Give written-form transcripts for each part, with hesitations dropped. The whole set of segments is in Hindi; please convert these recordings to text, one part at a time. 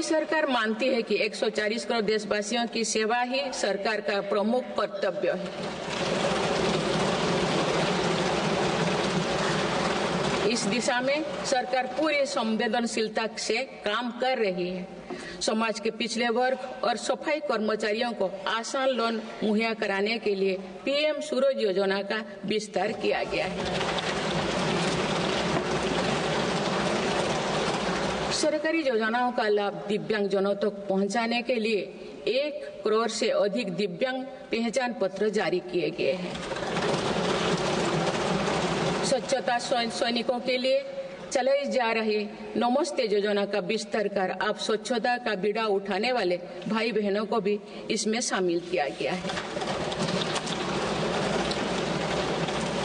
सरकार मानती है कि 140 करोड़ देशवासियों की सेवा ही सरकार का प्रमुख कर्तव्य है। इस दिशा में सरकार पूरी संवेदनशीलता से काम कर रही है। समाज के पिछड़े वर्ग और सफाई कर्मचारियों को आसान लोन मुहैया कराने के लिए पीएम सूरज योजना का विस्तार किया गया है। सरकारी योजनाओं का लाभ दिव्यांगजनों तक पहुंचाने के लिए 1 करोड़ से अधिक दिव्यांग पहचान पत्र जारी किए गए हैं। स्वच्छता सैनिकों के लिए चलाई जा रही नमस्ते योजना का विस्तार कर अब स्वच्छता का बीड़ा उठाने वाले भाई बहनों को भी इसमें शामिल किया गया है।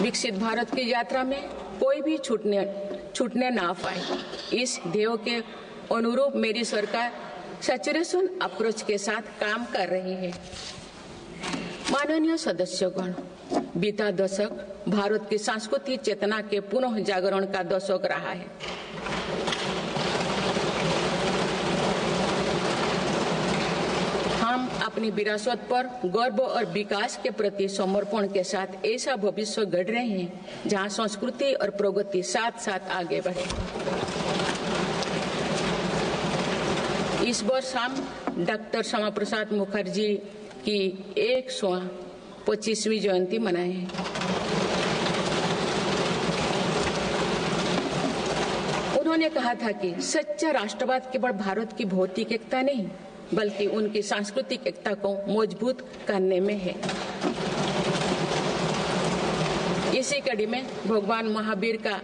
विकसित भारत की यात्रा में कोई भी छूटने ना पाए, इस ध्येय के अनुरूप मेरी सरकार सैचुरेशन अप्रोच के साथ काम कर रही है। माननीय सदस्यगण, बीता दशक भारत की सांस्कृतिक चेतना के पुनः जागरण का दशक रहा है। हम अपनी विरासत पर गर्व और विकास के प्रति समर्पण के साथ ऐसा भविष्य गढ़ रहे हैं जहां संस्कृति और प्रगति साथ साथ आगे बढ़े। इस वर्ष हम डॉक्टर श्यामा प्रसाद मुखर्जी की 125वीं जयंती मनाए हैं। उन्होंने कहा था कि सच्चा राष्ट्रवाद केवल भारत की भौतिक एकता नहीं बल्कि उनकी सांस्कृतिक एकता को मजबूत करने में है। इसी कड़ी में भगवान महावीर का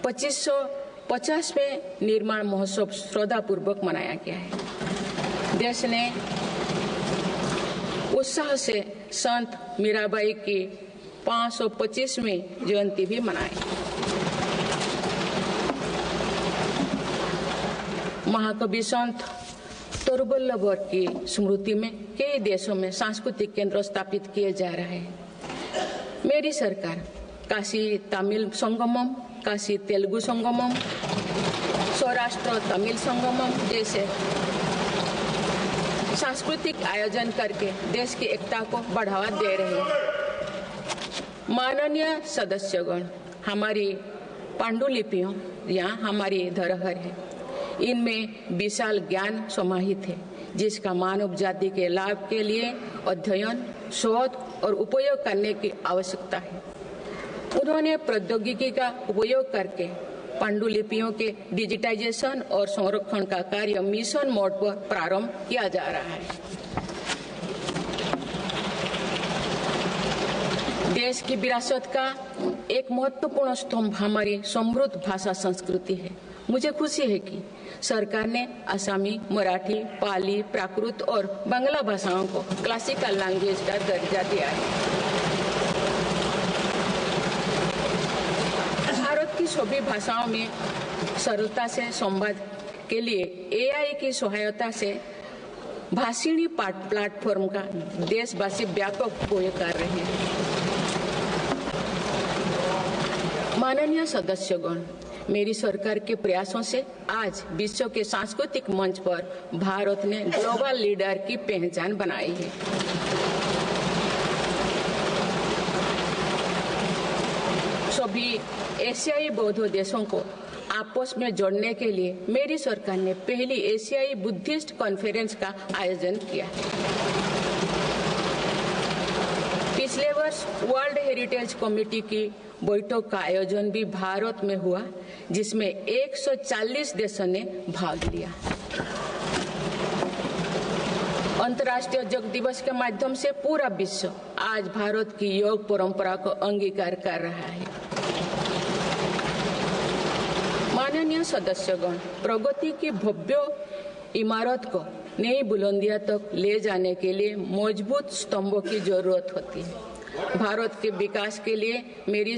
2550वें निर्माण महोत्सव श्रद्धापूर्वक मनाया गया है। देश ने उत्साह से संत मीराबाई की 525वीं जयंती भी मनाई। महाकवि संत तरुवल्लभ की स्मृति में कई देशों में सांस्कृतिक केंद्र स्थापित किए जा रहे हैं। मेरी सरकार काशी तमिल संगमम, काशी तेलुगु संगमम, सौराष्ट्र तमिल संगमम जैसे सांस्कृतिक आयोजन करके देश की एकता को बढ़ावा दे रही है। माननीय सदस्यगण, हमारी पांडुलिपियां यहाँ हमारी धरोहर है। इनमें विशाल ज्ञान समाहित है जिसका मानव जाति के लाभ के लिए अध्ययन, शोध और उपयोग करने की आवश्यकता है। उन्होंने प्रौद्योगिकी का उपयोग करके पांडुलिपियों के डिजिटाइजेशन और संरक्षण का कार्य मिशन मोड पर प्रारंभ किया जा रहा है। देश की विरासत का एक महत्वपूर्ण स्तंभ हमारी समृद्ध भाषा संस्कृति है। मुझे खुशी है कि सरकार ने असमी, मराठी, पाली, प्राकृत और बांग्ला भाषाओं को क्लासिकल लैंग्वेज का दर्जा दिया है। भारत की सभी भाषाओं में सरलता से संवाद के लिए AI की सहायता से भाषिणी प्लेटफॉर्म का देशवासी व्यापक उपयोग कर रहे हैं। माननीय सदस्यगण, मेरी सरकार के प्रयासों से आज विश्व के सांस्कृतिक मंच पर भारत ने ग्लोबल लीडर की पहचान बनाई है। सभी एशियाई बौद्ध देशों को आपस में जोड़ने के लिए मेरी सरकार ने पहली एशियाई बुद्धिस्ट कॉन्फ्रेंस का आयोजन किया। पिछले वर्ष वर्ल्ड हेरिटेज कमेटी की बैठक का आयोजन भी भारत में हुआ जिसमें 140 देशों ने भाग लिया। अंतर्राष्ट्रीय योग दिवस के माध्यम से पूरा विश्व आज भारत की योग परंपरा को अंगीकार कर रहा है। माननीय सदस्यगण, प्रगति की भव्य इमारत को नई बुलंदियों तक ले जाने के लिए मजबूत स्तंभों की जरूरत होती है। भारत के विकास के लिए मेरी